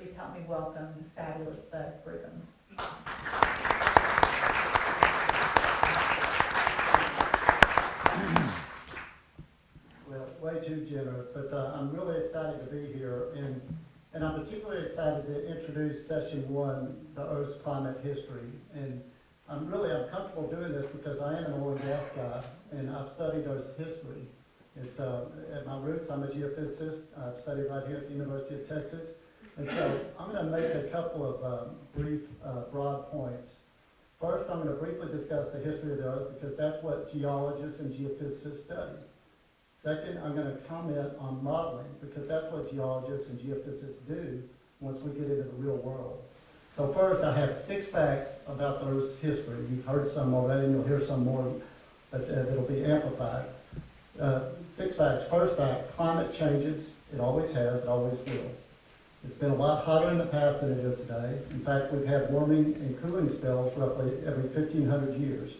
please help me welcome the fabulous Bud Brigham. Well, way too generous, but I'm really excited to be here, and I'm particularly excited to introduce session 1, the Earth's climate history. And I'm comfortable doing this because I am an oil and gas guy, and I've studied Earth's history. It's at my roots, I'm a geophysicist. I've studied right here at the University of Texas, and so I'm going to make a couple of brief, broad points. First, I'm going to briefly discuss the history of the Earth because that's what geologists and geophysicists study. Second, I'm going to comment on modeling because that's what geologists and geophysicists do once we get into the real world. So first, I have 6 facts about the Earth's history. You've heard some already, and you'll hear some more, but that'll be amplified. 6 facts. First fact, climate changes. It always has, it always will. It's been a lot hotter in the past than it is today. In fact, we've had warming and cooling spells roughly every 1,500 years.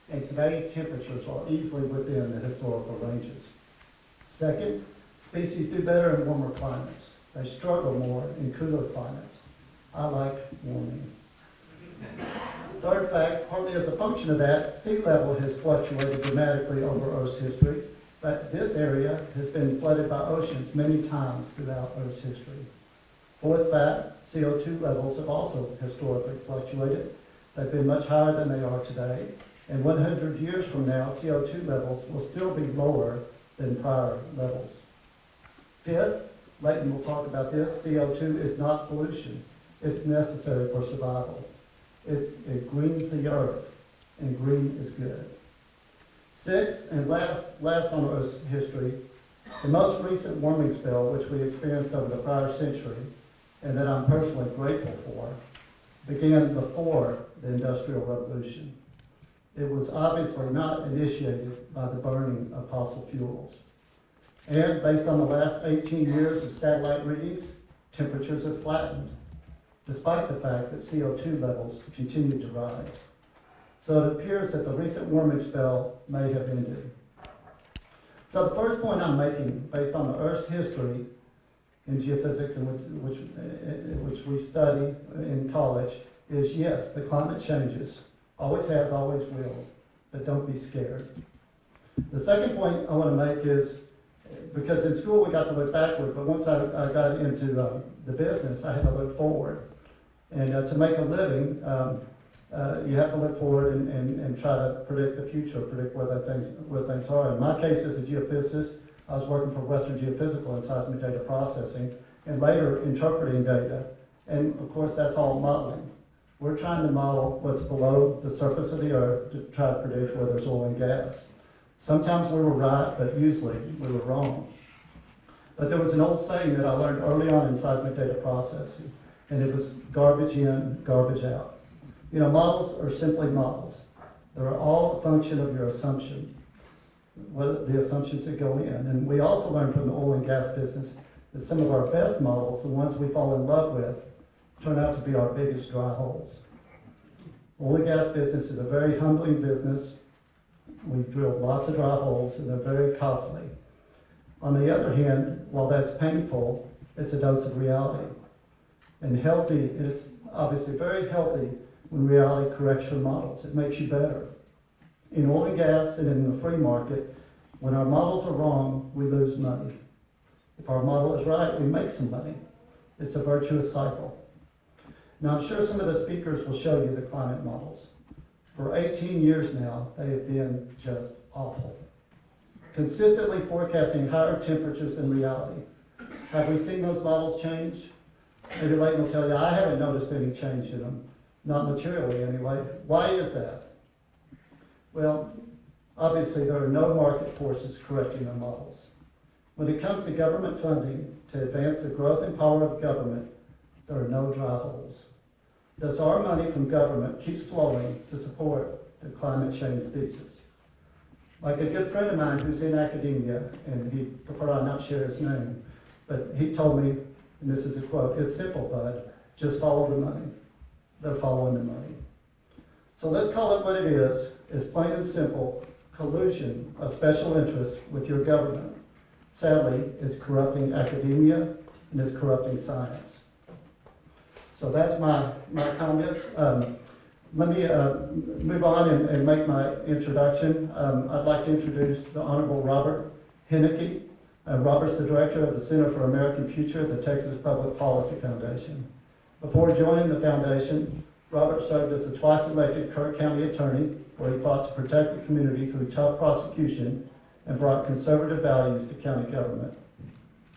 And today's temperatures are easily within the historical ranges. Second, species do better in warmer climates. They struggle more in cooler climates. I like warming. Third fact, partly as a function of that, sea level has fluctuated dramatically over Earth's history, but this area has been flooded by oceans many times throughout Earth's history. Fourth fact, CO2 levels have also historically fluctuated. They've been much higher than they are today, and 100 years from now, CO2 levels will still be lower than prior levels. Fifth, Leighton will talk about this, CO2 is not pollution. It's necessary for survival. It greens the earth, and green is good. Sixth, and last on Earth's history, the most recent warming spell, which we experienced over the prior century, and that I'm personally grateful for, began before the Industrial Revolution. It was obviously not initiated by the burning of fossil fuels. And based on the last 18 years of satellite readings, temperatures have flattened, despite the fact that CO2 levels continue to rise. So it appears that the recent warming spell may have ended. So the first point I'm making, based on the Earth's history in geophysics, which we study in college, is yes, the climate changes. Always has, always will, but don't be scared. The second point I want to make is, because in school we got to look backward, but once I got into the business, I had to look forward. And to make a living, you have to look forward and try to predict the future, predict where things are. In my case, as a geophysicist, I was working for Western Geophysical and seismic data processing, and later interpreting data. And of course, that's all modeling. We're trying to model what's below the surface of the earth to try to predict where there's oil and gas. Sometimes we were right, but usually we were wrong. But there was an old saying that I learned early on in seismic data processing, and it was garbage in, garbage out. You know, models are simply models. They're all a function of your assumption, the assumptions that go in. And we also learned from the oil and gas business that some of our best models, the ones we fall in love with, turn out to be our biggest dry holes. Oil and gas business is a very humbling business. We've drilled lots of dry holes, and they're very costly. On the other hand, while that's painful, it's a dose of reality. And healthy, and it's obviously very healthy when reality corrects your models. It makes you better. In oil and gas and in the free market, when our models are wrong, we lose money. If our model is right, we make some money. It's a virtuous cycle. Now, I'm sure some of the speakers will show you the climate models. For 18 years now, they have been just awful. Consistently forecasting higher temperatures than reality. Have we seen those models change? Maybe Leighton will tell you, I haven't noticed any change in them. Not materially, anyway. Why is that? Well, obviously, there are no market forces correcting the models. When it comes to government funding to advance the growth and power of government, there are no dry holes. Thus, our money from government keeps flowing to support the climate change thesis. Like a good friend of mine who's in academia, and he preferred I not share his name, but he told me, and this is a quote, "It's simple, bud, just follow the money." They're following the money. So let's call it what it is. It's plain and simple, collusion of special interests with your government. Sadly, it's corrupting academia, and it's corrupting science. So that's my comments. Let me move on and make my introduction. I'd like to introduce the Honorable Robert Henneke. Robert's the director of the Center for American Future at the Texas Public Policy Foundation. Before joining the foundation, Robert served as the twice-elected Kirk County attorney, where he fought to protect the community through tough prosecution and brought conservative values to county government.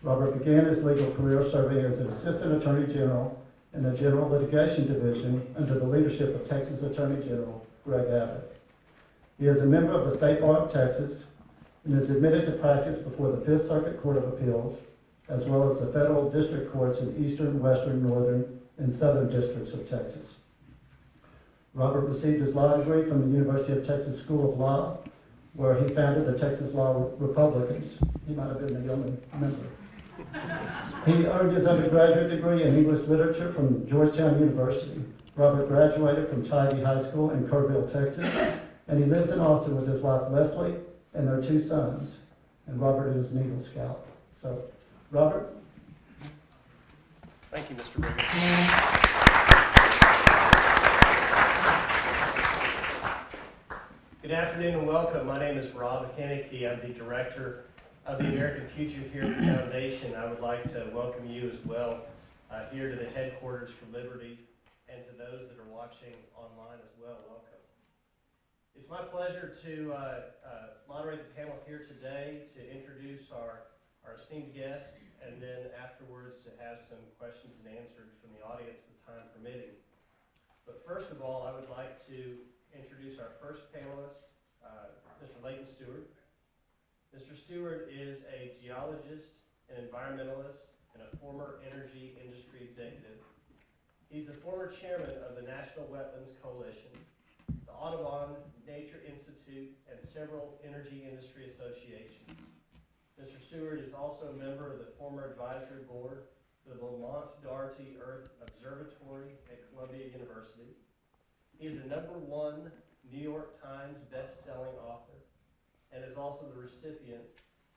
Robert began his legal career serving as an assistant attorney general in the General Litigation Division under the leadership of Texas Attorney General Greg Abbott. He is a member of the State Bar of Texas and is admitted to practice before the Fifth Circuit Court of Appeals, as well as the federal district courts in Eastern, Western, Northern, and Southern districts of Texas. Robert received his law degree from the University of Texas School of Law, where he founded the Texas Law Republicans. He might have been the only member. He earned his undergraduate degree in English literature from Georgetown University. Robert graduated from Tybee High School in Kerrville, Texas, and he lives in Austin with his wife Leslie and their 2 sons. And Robert is an Eagle Scout. So, Robert. Thank you, Mr. Brigham. Good afternoon and welcome. My name is Rob Henneke. I'm the director of the American Future here at the Foundation. I would like to welcome you as well here to the headquarters for Liberty, and to those that are watching online as well, welcome. It's my pleasure to moderate the panel here today, to introduce our esteemed guests, and then afterwards to have some questions and answers from the audience with time permitting. But first of all, I would like to introduce our first panelist, Mr. Leighton Steward. Mr. Steward is a geologist, an environmentalist, and a former energy industry executive. He's the former chairman of the National Wetlands Coalition, the Audubon Nature Institute, and several energy industry associations. Mr. Steward is also a member of the former advisory board for the Lamont Doherty Earth Observatory at Columbia University. He is a #1 New York Times best-selling author, and is also the recipient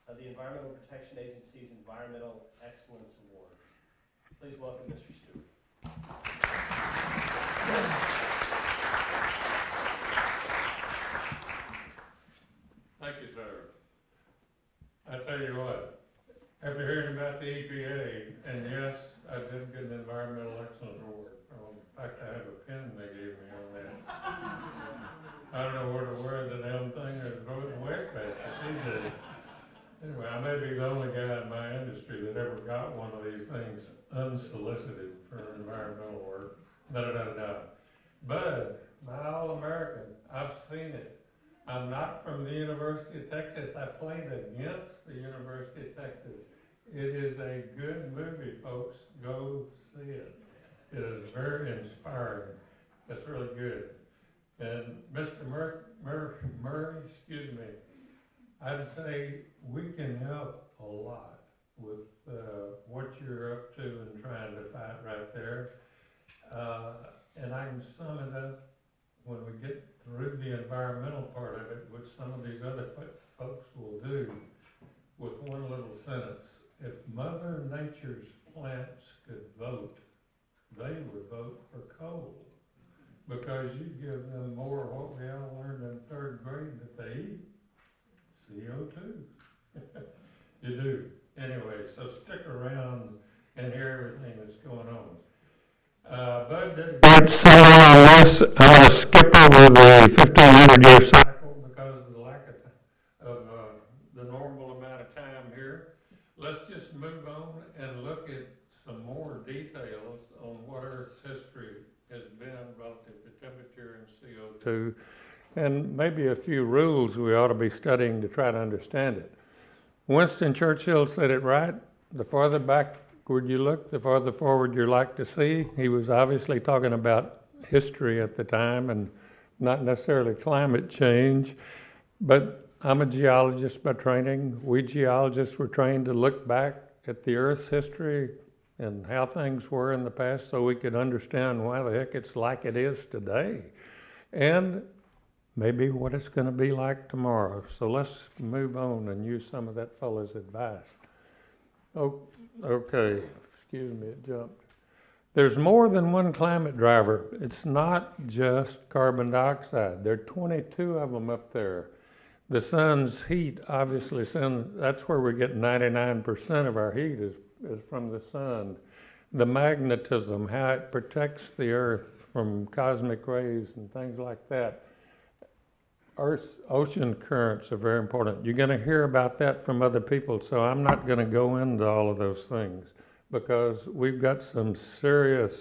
of the Environmental Protection Agency's Environmental Excellence Award. Please welcome Mr. Steward. Thank you, sir. I tell you what, after hearing about the EPA, and yes, I did get an Environmental Excellence Award. In fact, I have a pin they gave me on that. I don't know where to wear the damn thing or throw it in the wastebasket these days. Anyway, I may be the only guy in my industry that ever got one of these things unsolicited for environmental work. Da-da-da-da. But, my All-American, I've seen it. I'm not from the University of Texas. I played against the University of Texas. It is a good movie, folks. Go see it. It is very inspiring. It's really good. And Mr. Murray, excuse me, I'd say we can help a lot with what you're up to and trying to fight right there. And I can sum it up when we get through the environmental part of it, which some of these other folks will do, with one little sentence. If Mother Nature's plants could vote, they would vote for coal, because you give them more of what we all learned in 3rd grade that they eat, CO2. You do. Anyway, so stick around and hear everything that's going on. Bud did a great summary on this. I'm a skipper with a 1,500-year cycle because of the lack of the normal amount of time here. Let's just move on and look at some more details on what Earth's history has been relative to temperature and CO2, and maybe a few rules we ought to be studying to try to understand it. Winston Churchill said it right: the farther backward you look, the farther forward you're like to see. He was obviously talking about history at the time and not necessarily climate change. But I'm a geologist by training. We geologists were trained to look back at the Earth's history and how things were in the past so we could understand why the heck it's like it is today, and maybe what it's going to be like tomorrow. So let's move on and use some of that fellow's advice. Oh, okay, excuse me, it jumped. There's more than one climate driver. It's not just carbon dioxide. There are 22 of them up there. The sun's heat, obviously, that's where we get 99% of our heat is from the sun. The magnetism, how it protects the earth from cosmic rays and things like that. Earth's ocean currents are very important. You're going to hear about that from other people, so I'm not going to go into all of those things because we've got some serious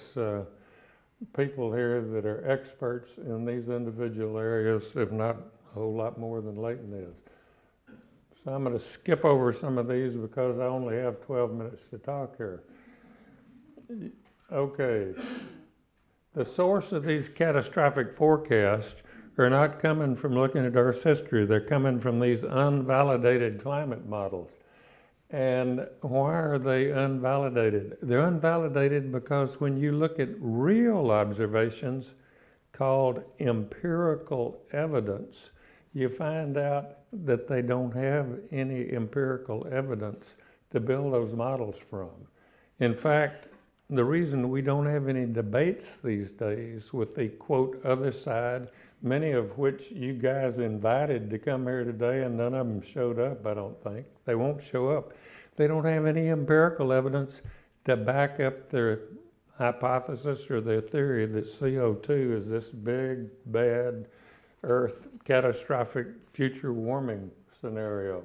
people here that are experts in these individual areas, if not a whole lot more than Leighton is. So I'm going to skip over some of these because I only have 12 minutes to talk here. Okay. The source of these catastrophic forecasts are not coming from looking at Earth's history. They're coming from these unvalidated climate models. And why are they unvalidated? They're unvalidated because when you look at real observations called empirical evidence, you find out that they don't have any empirical evidence to build those models from. In fact, the reason we don't have any debates these days with the quote other side, many of which you guys invited to come here today and none of them showed up, I don't think. They won't show up. They don't have any empirical evidence to back up their hypothesis or their theory that CO2 is this big, bad, Earth catastrophic future warming scenario.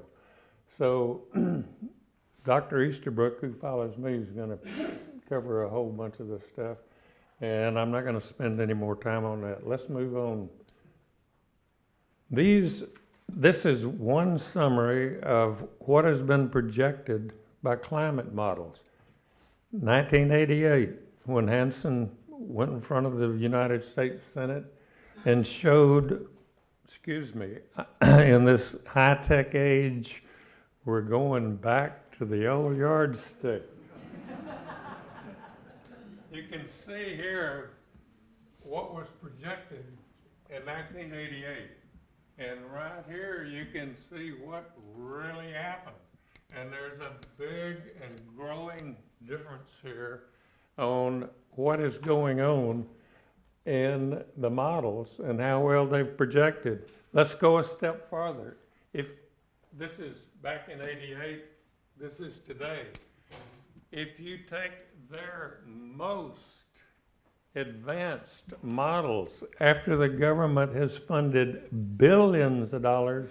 So Dr. Easterbrook, who follows me, is going to cover a whole bunch of this stuff, and I'm not going to spend any more time on that. Let's move on. This is one summary of what has been projected by climate models. 1988, when Hansen went in front of the United States Senate and showed, in this high-tech age, we're going back to the old yardstick. You can see here what was projected in 1988. And right here you can see what really happened. And there's a big and growing difference here on what is going on in the models and how well they've projected. Let's go a step farther. If this is back in 88, this is today. If you take their most advanced models after the government has funded billions of dollars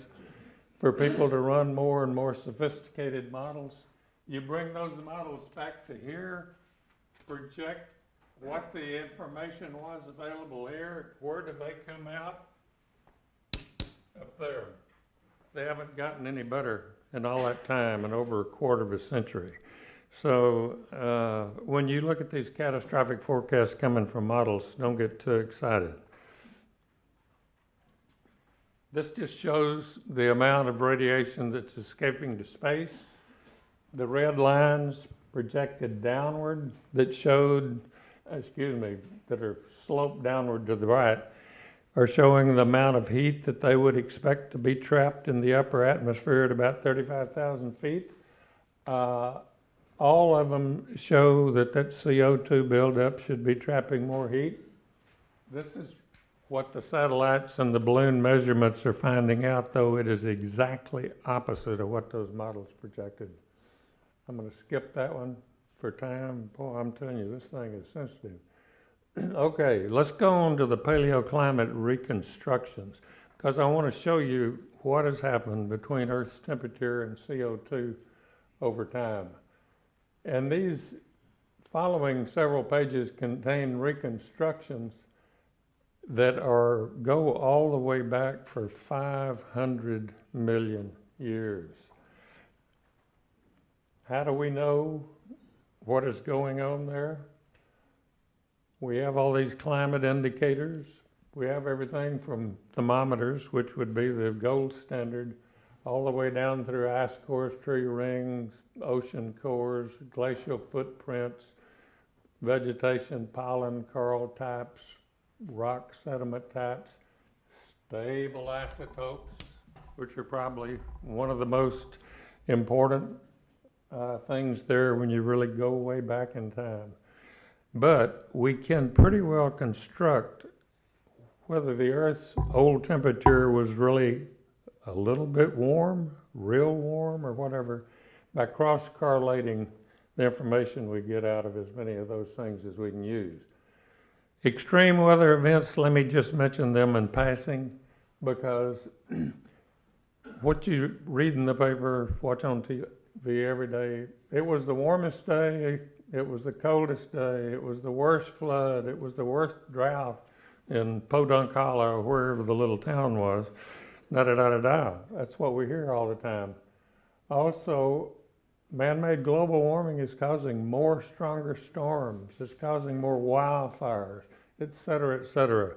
for people to run more and more sophisticated models, you bring those models back to here, project what the information was available here, where do they come out? Up there. They haven't gotten any better in all that time, in over a quarter of a century. So when you look at these catastrophic forecasts coming from models, don't get too excited. This just shows the amount of radiation that's escaping to space. The red lines projected downward that showed, that are sloped downward to the right, are showing the amount of heat that they would expect to be trapped in the upper atmosphere at about 35,000 feet. All of them show that CO2 buildup should be trapping more heat. This is what the satellites and the balloon measurements are finding out, though it is exactly opposite of what those models projected. I'm going to skip that one for time. Boy, I'm telling you, this thing is sensitive. Okay, let's go on to the paleoclimate reconstructions, because I want to show you what has happened between Earth's temperature and CO2 over time. And these following several pages contain reconstructions that go all the way back for 500 million years. How do we know what is going on there? We have all these climate indicators. We have everything from thermometers, which would be the gold standard, all the way down through ice cores, tree rings, ocean cores, glacial footprints, vegetation, pollen, coral types, rock sediment types, stable isotopes, which are probably one of the most important things there when you really go way back in time. But we can pretty well construct whether the Earth's old temperature was really a little bit warm, real warm, or whatever, by cross-correlating the information we get out of as many of those things as we can use. Extreme weather events, let me just mention them in passing, because what you read in the paper, watch on TV every day, it was the warmest day, it was the coldest day, it was the worst flood, it was the worst drought in Podunk Hollow, or wherever the little town was, da-da-da-da-da. That's what we hear all the time. Also, man-made global warming is causing more stronger storms, it's causing more wildfires, et cetera, et cetera.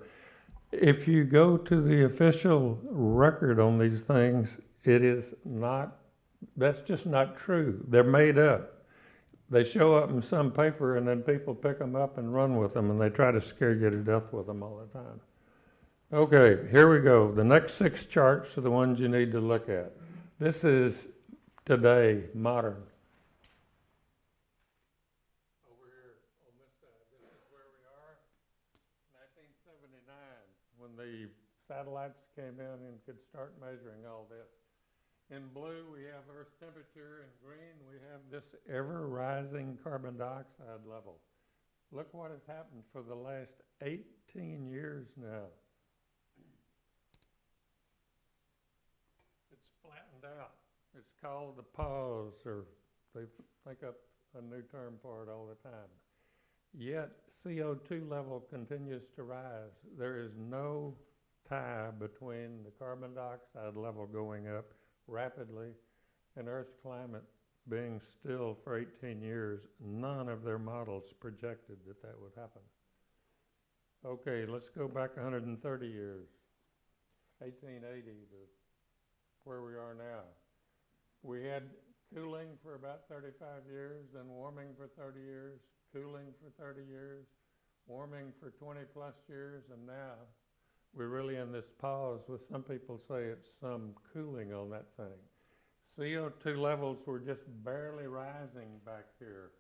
If you go to the official record on these things, it is not, that's just not true. They're made up. They show up in some paper and then people pick them up and run with them and they try to scare you to death with them all the time. Okay, here we go. The next 6 charts are the ones you need to look at. This is today, modern. Over here on this side, this is where we are. 1979, when the satellites came in and could start measuring all this. In blue, we have Earth's temperature. In green, we have this ever-rising carbon dioxide level. Look what has happened for the last 18 years now. It's flattened out. It's called the pause, or they think up a new term for it all the time. Yet, CO2 level continues to rise. There is no tie between the carbon dioxide level going up rapidly and Earth's climate being still for 18 years. None of their models projected that that would happen. Okay, let's go back 130 years, 1880 to where we are now. We had cooling for about 35 years, then warming for 30 years, cooling for 30 years, warming for 20 plus years, and now we're really in this pause with some people say it's some cooling on that thing. CO2 levels were just barely rising back here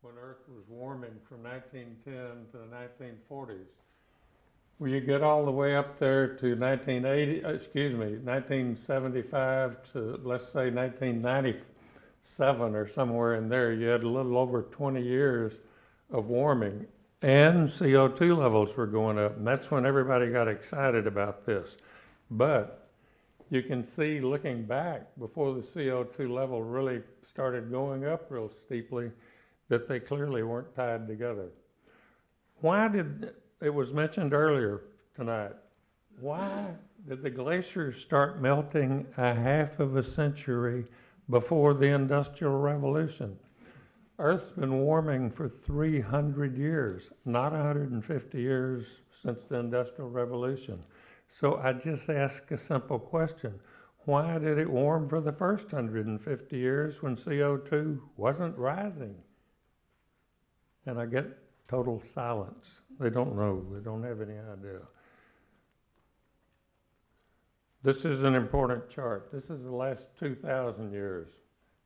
when Earth was warming from 1910 to the 1940s. When you get all the way up there to 1975 to, let's say, 1997 or somewhere in there, you had a little over 20 years of warming. And CO2 levels were going up, and that's when everybody got excited about this. But you can see, looking back, before the CO2 level really started going up real steeply, that they clearly weren't tied together. Why did, it was mentioned earlier tonight, why did the glaciers start melting a half of a century before the Industrial Revolution? Earth's been warming for 300 years, not 150 years since the Industrial Revolution. So I just ask a simple question. Why did it warm for the first 150 years when CO2 wasn't rising? And I get total silence. They don't know. They don't have any idea. This is an important chart. This is the last 2,000 years.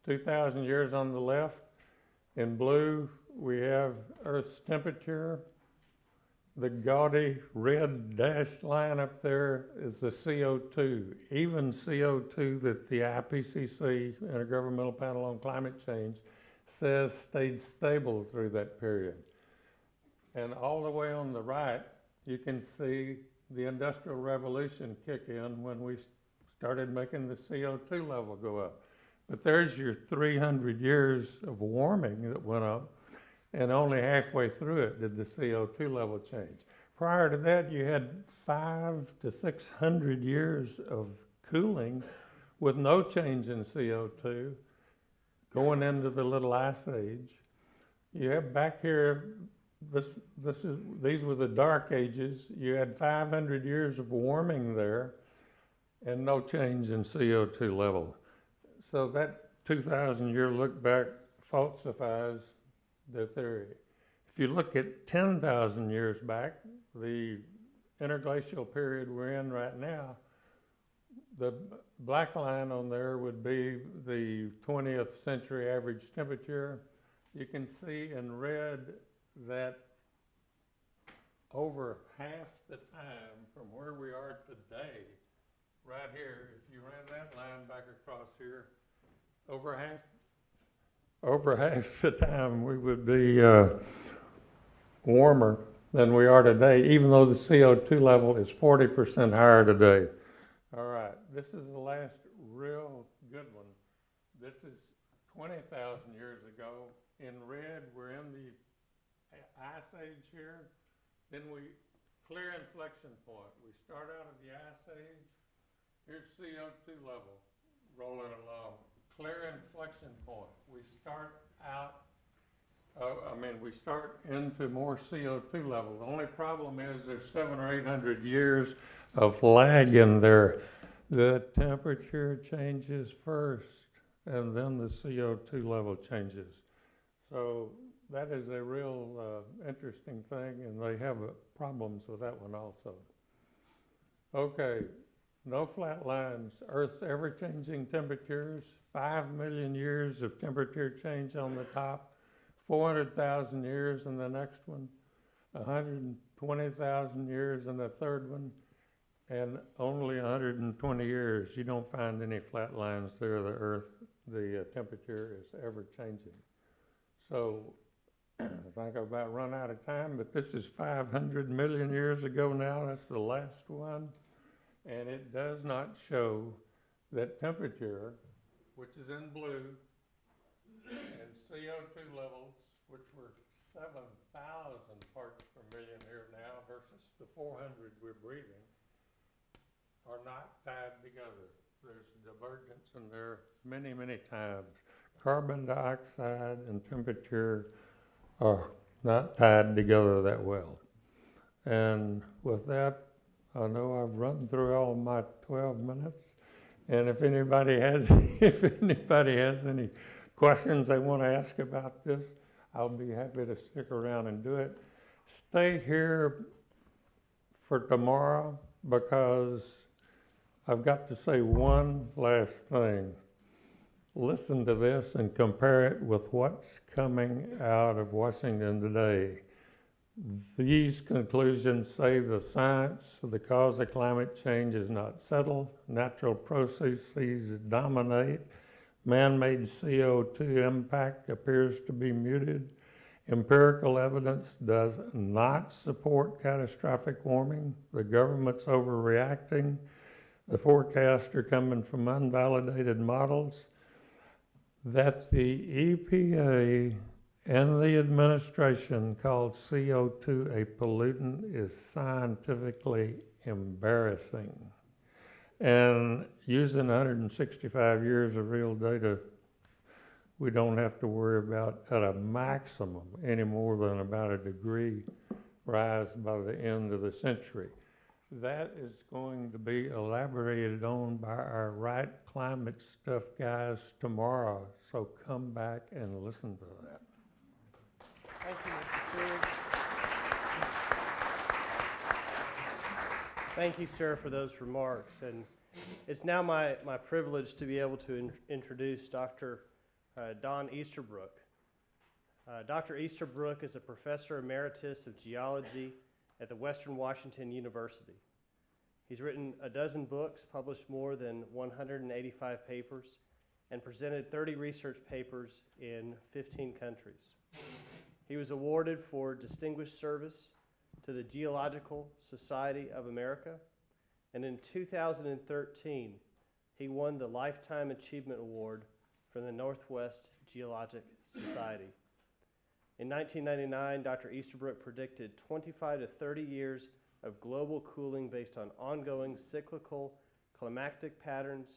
2,000 years on the left. In blue, we have Earth's temperature. The gaudy red dashed line up there is the CO2, even CO2 that the IPCC, Intergovernmental Panel on Climate Change, says stayed stable through that period. And all the way on the right, you can see the Industrial Revolution kick in when we started making the CO2 level go up. But there's your 300 years of warming that went up, and only halfway through it did the CO2 level change. Prior to that, you had 500 to 600 years of cooling with no change in CO2 going into the Little Ice Age. You have back here, these were the Dark Ages. You had 500 years of warming there and no change in CO2 level. So that 2,000-year look back falsifies the theory. If you look at 10,000 years back, the interglacial period we're in right now, the black line on there would be the 20th century average temperature. You can see in red that over half the time from where we are today, right here, if you ran that line back across here, over half the time we would be warmer than we are today, even though the CO2 level is 40% higher today. All right, this is the last real good one. This is 20,000 years ago. In red, we're in the Ice Age here. Then clear inflection point. We start out of the Ice Age. Here's CO2 level rolling along. Clear inflection point. We start out, we start into more CO2 level. The only problem is there's 700 or 800 years of lag in there. The temperature changes first, and then the CO2 level changes. So that is a real interesting thing, and they have problems with that one also. Okay, no flat lines. Earth's ever-changing temperatures, 5 million years of temperature change on the top, 400,000 years in the next one, 120,000 years in the third one, and only 120 years. You don't find any flat lines there. The Earth, the temperature is ever-changing. So I think I've about run out of time, but this is 500 million years ago now. That's the last one. And it does not show that temperature, which is in blue, and CO2 levels, which were 7,000 parts per million here now versus the 400 we're breathing, are not tied together. There's divergence in there many, many times. Carbon dioxide and temperature are not tied together that well. And with that, I know I've run through all my 12 minutes. And if anybody has any questions they want to ask about this, I'll be happy to stick around and do it. Stay here for tomorrow because I've got to say one last thing. Listen to this and compare it with what's coming out of Washington today. These conclusions say the science of the cause of climate change is not settled. Natural processes dominate. Man-made CO2 impact appears to be muted. Empirical evidence does not support catastrophic warming. The government's overreacting. The forecasts are coming from unvalidated models. That the EPA and the administration called CO2 a pollutant is scientifically embarrassing. And using 165 years of real data, we don't have to worry about, at a maximum, any more than about a degree rise by the end of the century. That is going to be elaborated on by our Right Climate Stuff guys tomorrow, so come back and listen to that. Thank you, Mr. Steward. Thank you, sir, for those remarks. And it's now my privilege to be able to introduce Dr. Don Easterbrook. Dr. Easterbrook is a professor emeritus of geology at the Western Washington University. He's written a dozen books, published more than 185 papers, and presented 30 research papers in 15 countries. He was awarded for distinguished service to the Geological Society of America, and in 2013, he won the Lifetime Achievement Award from the Northwest Geologic Society. In 1999, Dr. Easterbrook predicted 25 to 30 years of global cooling based on ongoing cyclical climatic patterns,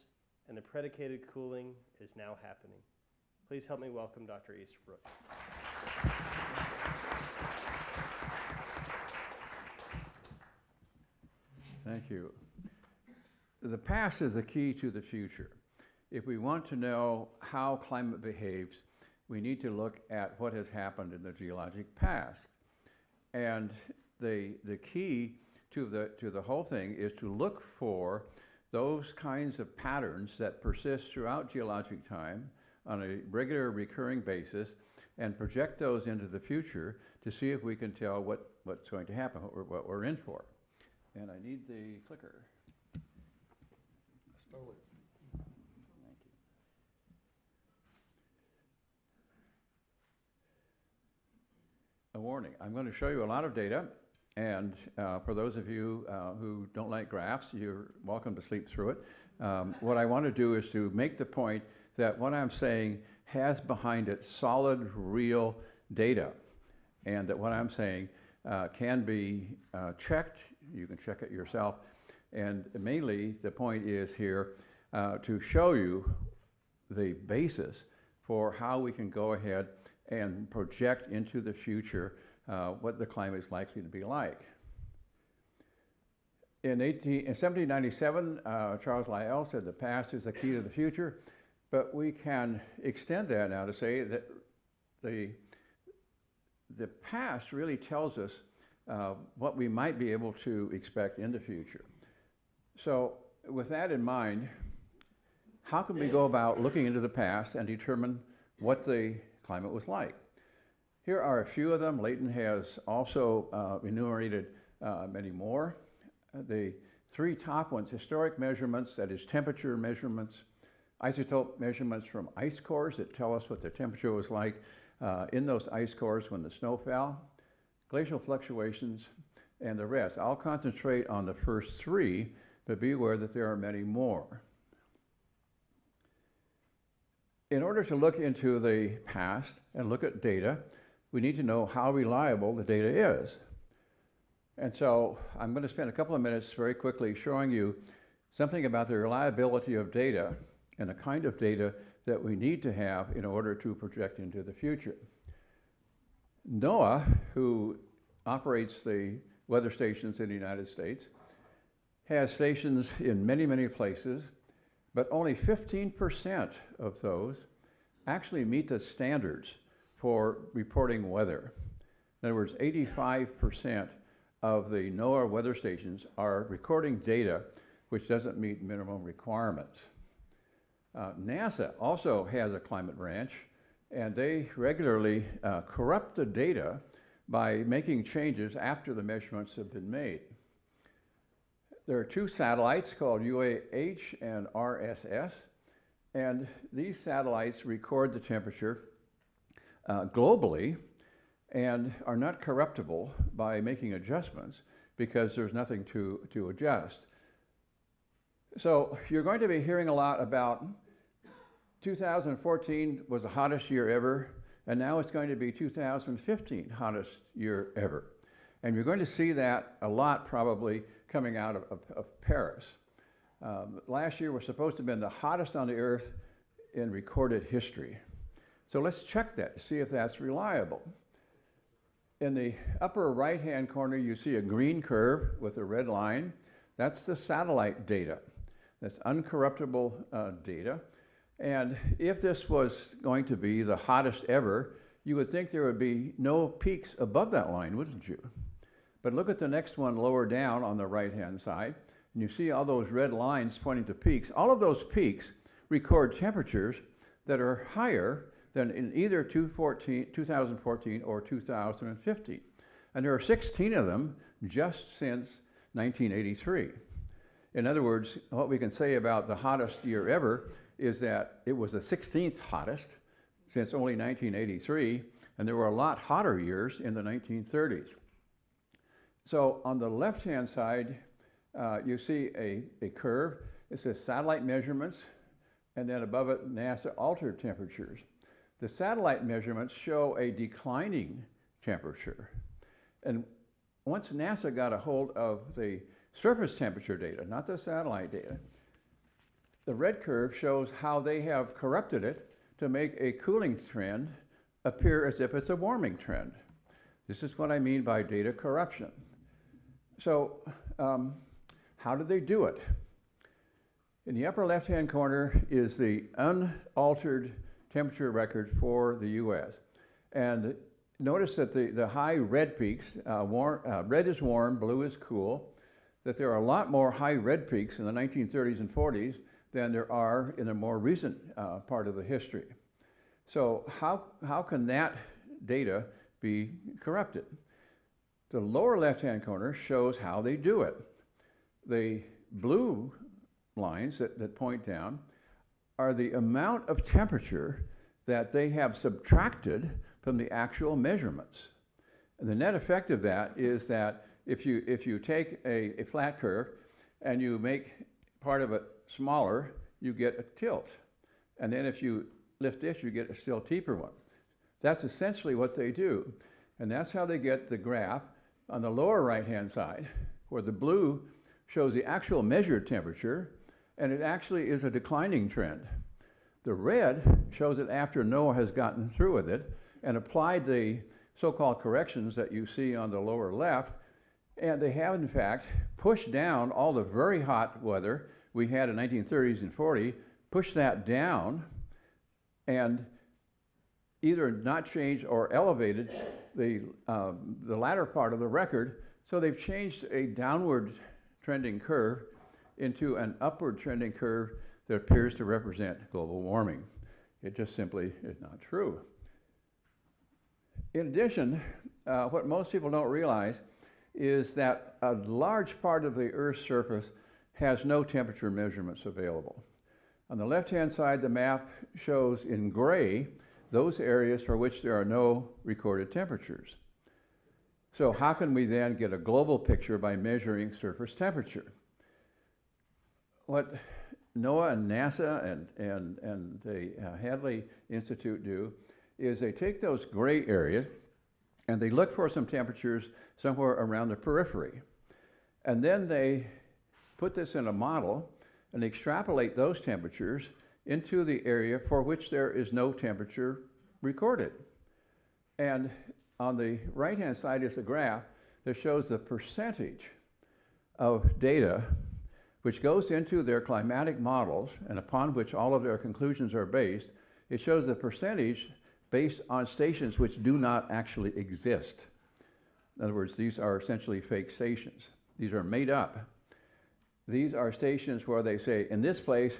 and the predicated cooling is now happening. Please help me welcome Dr. Easterbrook. Thank you. The past is the key to the future. If we want to know how climate behaves, we need to look at what has happened in the geologic past. And the key to the whole thing is to look for those kinds of patterns that persist throughout geologic time on a regular recurring basis and project those into the future to see if we can tell what's going to happen, what we're in for. And I need the clicker. Thank you. A warning, I'm going to show you a lot of data, and for those of you who don't like graphs, you're welcome to sleep through it. What I want to do is to make the point that what I'm saying has behind it solid, real data, and that what I'm saying can be checked. You can check it yourself, and mainly the point is here to show you the basis for how we can go ahead and project into the future what the climate is likely to be like. In 1797, Charles Lyell said the past is the key to the future, but we can extend that now to say that the past really tells us what we might be able to expect in the future. So with that in mind, how can we go about looking into the past and determine what the climate was like? Here are a few of them. Leighton has also enumerated many more. The three top ones: historic measurements, that is temperature measurements; isotope measurements from ice cores that tell us what the temperature was like in those ice cores when the snow fell; glacial fluctuations; and the rest. I'll concentrate on the first three, but be aware that there are many more. In order to look into the past and look at data, we need to know how reliable the data is. And so I'm going to spend a couple of minutes very quickly showing you something about the reliability of data and the kind of data that we need to have in order to project into the future. NOAA, who operates the weather stations in the United States, has stations in many, many places, but only 15% of those actually meet the standards for reporting weather. In other words, 85% of the NOAA weather stations are recording data which doesn't meet minimum requirements. NASA also has a climate branch, and they regularly corrupt the data by making changes after the measurements have been made. There are two satellites called UAH and RSS, and these satellites record the temperature globally and are not corruptible by making adjustments because there's nothing to adjust. So you're going to be hearing a lot about 2014 was the hottest year ever, and now it's going to be 2015 hottest year ever. And you're going to see that a lot probably coming out of Paris. Last year was supposed to have been the hottest on the earth in recorded history. So let's check that to see if that's reliable. In the upper right-hand corner, you see a green curve with a red line. That's the satellite data. That's uncorruptible data. And if this was going to be the hottest ever, you would think there would be no peaks above that line, wouldn't you? But look at the next one lower down on the right-hand side, and you see all those red lines pointing to peaks. All of those peaks record temperatures that are higher than in either 2014 or 2015. And there are 16 of them just since 1983. In other words, what we can say about the hottest year ever is that it was the 16th hottest since only 1983, and there were a lot hotter years in the 1930s. So on the left-hand side, you see a curve. It says satellite measurements, and then above it, NASA altered temperatures. The satellite measurements show a declining temperature. And once NASA got a hold of the surface temperature data, not the satellite data, the red curve shows how they have corrupted it to make a cooling trend appear as if it's a warming trend. This is what I mean by data corruption. So how did they do it? In the upper left-hand corner is the unaltered temperature record for the US. And notice that the high red peaks, red is warm, blue is cool, that there are a lot more high red peaks in the 1930s and 40s than there are in a more recent part of the history. So how can that data be corrupted? The lower left-hand corner shows how they do it. The blue lines that point down are the amount of temperature that they have subtracted from the actual measurements. And the net effect of that is that if you take a flat curve and you make part of it smaller, you get a tilt. And then if you lift this, you get a still deeper one. That's essentially what they do. And that's how they get the graph on the lower right-hand side, where the blue shows the actual measured temperature, and it actually is a declining trend. The red shows it after NOAA has gotten through with it and applied the so-called corrections that you see on the lower left, and they have in fact pushed down all the very hot weather we had in 1930s and 40, pushed that down, and either not changed or elevated the latter part of the record. So they've changed a downward trending curve into an upward trending curve that appears to represent global warming. It just simply is not true. In addition, what most people don't realize is that a large part of the Earth's surface has no temperature measurements available. On the left-hand side, the map shows in gray those areas for which there are no recorded temperatures. So how can we then get a global picture by measuring surface temperature? What NOAA and NASA and the Hadley Institute do is they take those gray areas and they look for some temperatures somewhere around the periphery. And then they put this in a model and extrapolate those temperatures into the area for which there is no temperature recorded. And on the right-hand side is a graph that shows the percentage of data which goes into their climatic models and upon which all of their conclusions are based. It shows the percentage based on stations which do not actually exist. In other words, these are essentially fake stations. These are made up. These are stations where they say, in this place,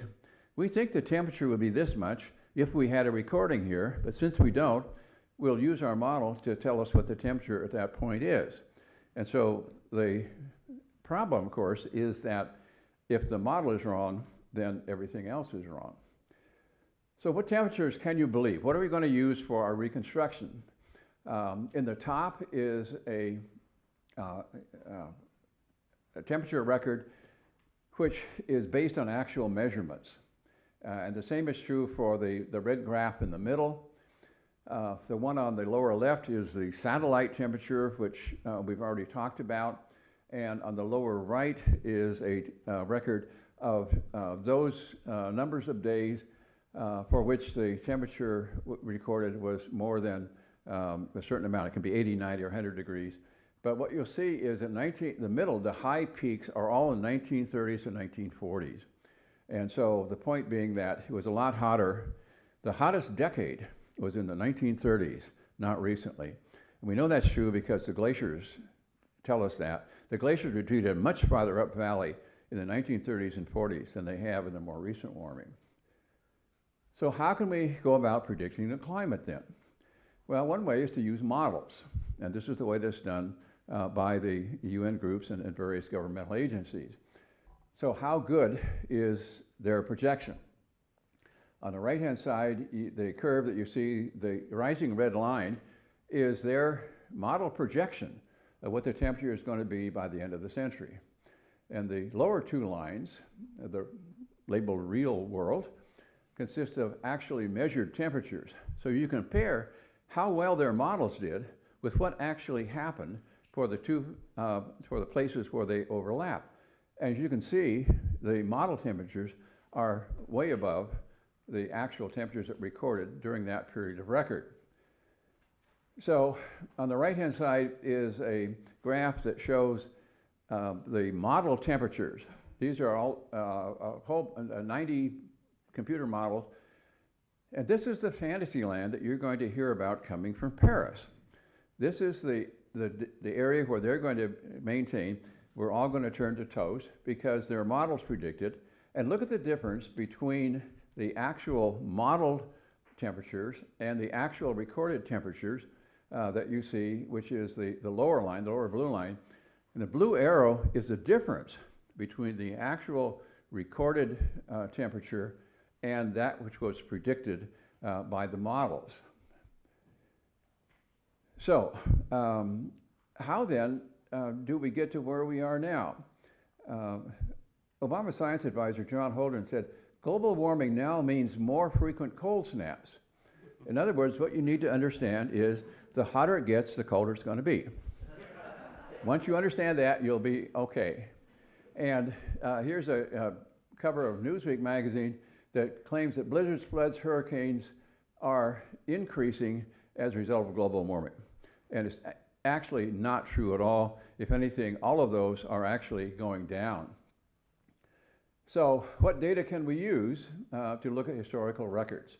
we think the temperature would be this much if we had a recording here, but since we don't, we'll use our model to tell us what the temperature at that point is. And so the problem, of course, is that if the model is wrong, then everything else is wrong. So what temperatures can you believe? What are we going to use for our reconstruction? In the top is a temperature record which is based on actual measurements. And the same is true for the red graph in the middle. The one on the lower left is the satellite temperature, which we've already talked about. And on the lower right is a record of those numbers of days for which the temperature recorded was more than a certain amount. It can be 80, 90, or 100 degrees. But what you'll see is in the middle, the high peaks are all in 1930s and 1940s. And so the point being that it was a lot hotter. The hottest decade was in the 1930s, not recently. And we know that's true because the glaciers tell us that. The glaciers retreated much farther up valley in the 1930s and 40s than they have in the more recent warming. So how can we go about predicting the climate then? Well, one way is to use models. And this is the way that's done by the UN groups and various governmental agencies. So how good is their projection? On the right-hand side, the curve that you see, the rising red line, is their model projection of what the temperature is going to be by the end of the century. And the lower two lines, the labeled real world, consist of actually measured temperatures. So you compare how well their models did with what actually happened for the places where they overlap. As you can see, the model temperatures are way above the actual temperatures that recorded during that period of record. So on the right-hand side is a graph that shows the model temperatures. These are all a whole 90 computer models. And this is the fantasy land that you're going to hear about coming from Paris. This is the area where they're going to maintain. We're all going to turn to toast because their models predict it. And look at the difference between the actual modeled temperatures and the actual recorded temperatures that you see, which is the lower line, the lower blue line. And the blue arrow is the difference between the actual recorded temperature and that which was predicted by the models. So, how then do we get to where we are now? Obama Science Advisor John Holdren said, global warming now means more frequent cold snaps. In other words, what you need to understand is the hotter it gets, the colder it's going to be. Once you understand that, you'll be okay. And here's a cover of Newsweek magazine that claims that blizzards, floods, hurricanes are increasing as a result of global warming. And it's actually not true at all. If anything, all of those are actually going down. So what data can we use to look at historical records?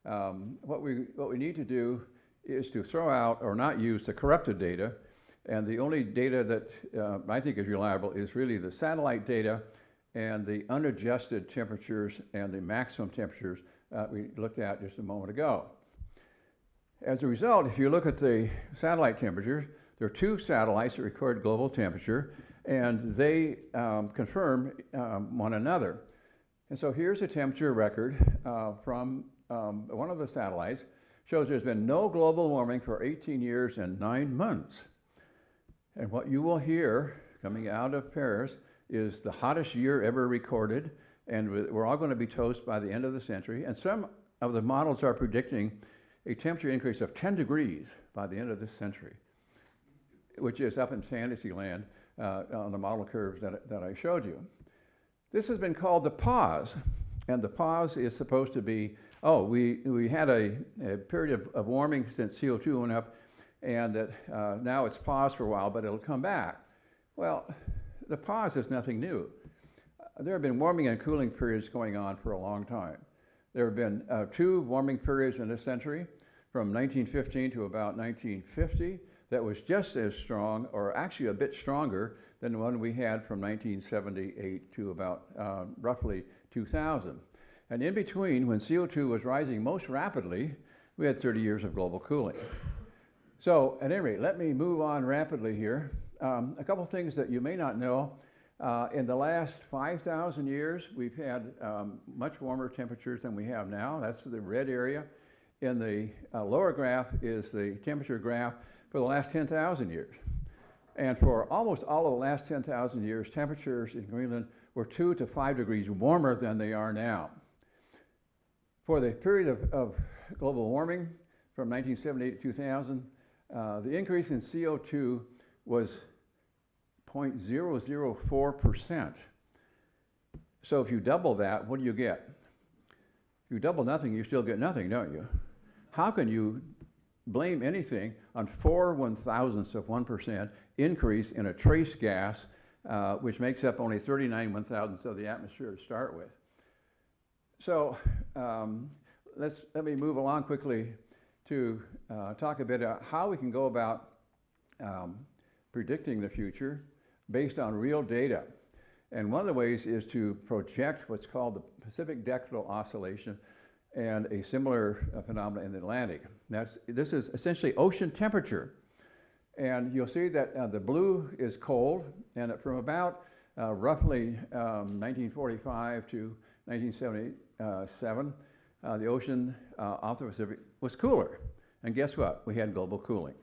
What we need to do is to throw out or not use the corrupted data. And the only data that I think is reliable is really the satellite data and the unadjusted temperatures and the maximum temperatures we looked at just a moment ago. As a result, if you look at the satellite temperatures, there are two satellites that record global temperature, and they confirm one another. And so here's a temperature record from one of the satellites. Shows there's been no global warming for 18 years and 9 months. And what you will hear coming out of Paris is the hottest year ever recorded, and we're all going to be toast by the end of the century. And some of the models are predicting a temperature increase of 10 degrees by the end of this century, which is up in fantasy land on the model curves that I showed you. This has been called the pause, and the pause is supposed to be, we had a period of warming since CO2 went up, and that now it's paused for a while, but it'll come back. Well, the pause is nothing new. There have been warming and cooling periods going on for a long time. There have been two warming periods in this century, from 1915 to about 1950, that was just as strong, or actually a bit stronger, than the one we had from 1978 to about roughly 2000. And in between, when CO2 was rising most rapidly, we had 30 years of global cooling. So at any rate, let me move on rapidly here. A couple things that you may not know. In the last 5,000 years, we've had much warmer temperatures than we have now. That's the red area. In the lower graph is the temperature graph for the last 10,000 years. And for almost all of the last 10,000 years, temperatures in Greenland were 2 to 5 degrees warmer than they are now. For the period of global warming from 1978 to 2000, the increase in CO2 was 0.004%. So if you double that, what do you get? If you double nothing, you still get nothing, don't you? How can you blame anything on 4/1000% increase in a trace gas, which makes up only 39 1,000ths of the atmosphere to start with? So let me move along quickly to talk a bit about how we can go about predicting the future based on real data. And one of the ways is to project what's called the Pacific Decadal Oscillation and a similar phenomenon in the Atlantic. This is essentially ocean temperature. And you'll see that the blue is cold, and from about roughly 1945 to 1977, the ocean off the Pacific was cooler. And guess what? We had global cooling.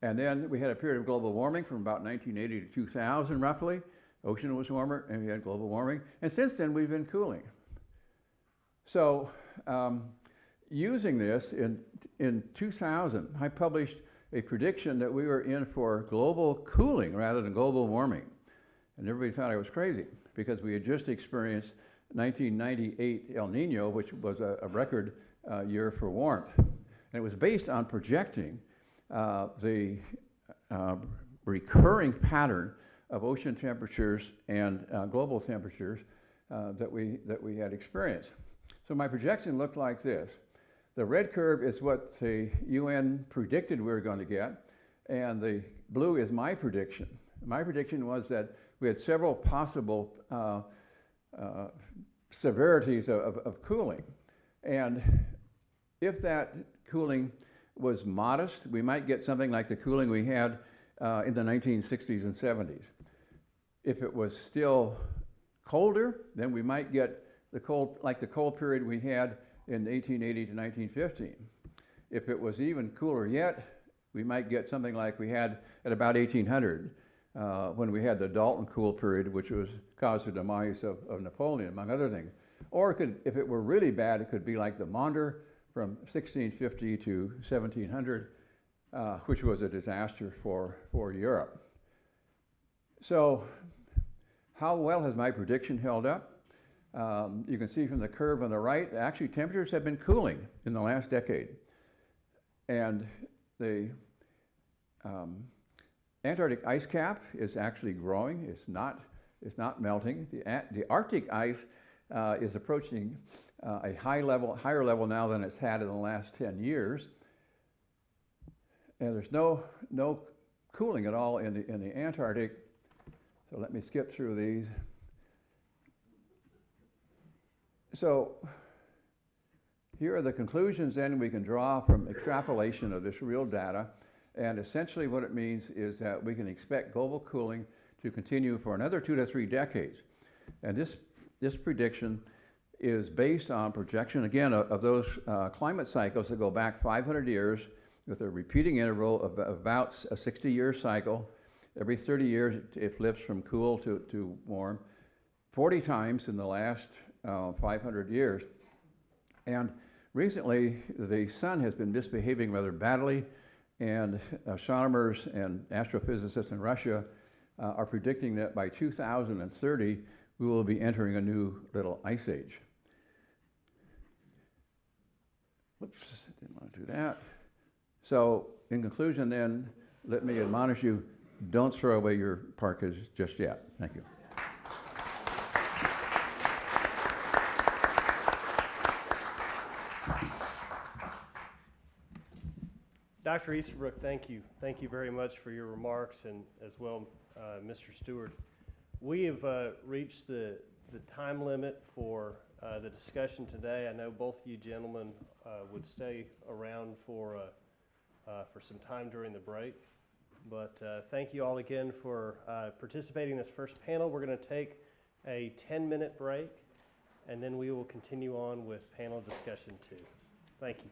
And then we had a period of global warming from about 1980 to 2000 roughly. Ocean was warmer, and we had global warming. And since then, we've been cooling. So using this, in 2000, I published a prediction that we were in for global cooling rather than global warming. And everybody thought I was crazy because we had just experienced 1998 El Nino, which was a record year for warmth. And it was based on projecting the recurring pattern of ocean temperatures and global temperatures that we had experienced. So my projection looked like this. The red curve is what the UN predicted we were going to get, and the blue is my prediction. My prediction was that we had several possible severities of cooling. And If that cooling was modest, we might get something like the cooling we had in the 1960s and 70s. If it was still colder, then we might get the cold period we had in 1880 to 1915. If it was even cooler yet, we might get something like we had at about 1800, when we had the Dalton cool period, which was caused the demise of Napoleon, among other things. Or it could, if it were really bad, it could be like the Maunder from 1650 to 1700, which was a disaster for Europe. So how well has my prediction held up? You can see from the curve on the right, actually temperatures have been cooling in the last decade. And the Antarctic ice cap is actually growing. It's not melting. The Arctic ice is approaching a higher level now than it's had in the last 10 years. And there's no cooling at all in the Antarctic. So let me skip through these. So here are the conclusions then we can draw from extrapolation of this real data. And essentially what it means is that we can expect global cooling to continue for another 2 to 3 decades. And this prediction is based on projection, again, of those climate cycles that go back 500 years with a repeating interval of about a 60-year cycle. Every 30 years it flips from cool to warm, 40 times in the last 500 years. And recently the sun has been misbehaving rather badly, and astronomers and astrophysicists in Russia are predicting that by 2030 we will be entering a new little ice age. Whoops, didn't want to do that. So in conclusion then, let me admonish you, don't throw away your parkas just yet. Thank you. Dr. Easterbrook, thank you. Thank you very much for your remarks, and as well, Mr. Steward. We have reached the time limit for the discussion today. I know both of you gentlemen would stay around for some time during the break. But thank you all again for participating in this first panel. We're going to take a 10-minute break, and then we will continue on with panel discussion 2. Thank you.